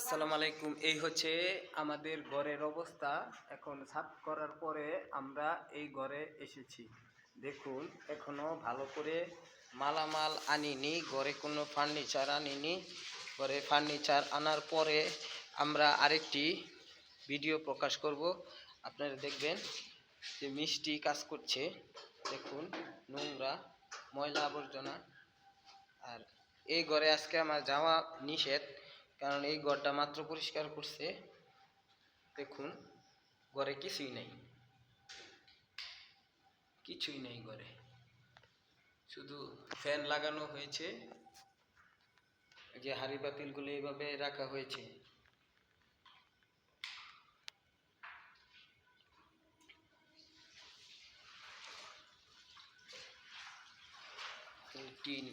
আসসালামু আলাইকুম। এই হচ্ছে আমাদের ঘরের অবস্থা। এখন সাফ করার পরে আমরা এই ঘরে এসেছি। দেখুন, এখনো ভালো করে মালামাল আনিনি, ঘরে কোনো ফার্নিচার আনিনি। ঘরে ফার্নিচার আনার পরে আমরা আরেকটি ভিডিও প্রকাশ করব। আপনারা দেখবেন যে মিষ্টি কাজ করছে। দেখুন, নোংরা ময়লা আবর্জনা। আর এই ঘরে আজকে আমার যাওয়া নিষেধ, কারণ এই ঘরটা মাত্র পরিষ্কার করছে। দেখুন, ঘরে কিছুই নেই, কিছুই নেই ঘরে, শুধু ফ্যান লাগানো হয়েছে, যে হাঁড়ি পাতিলগুলো এইভাবে রাখা হয়েছে। টিন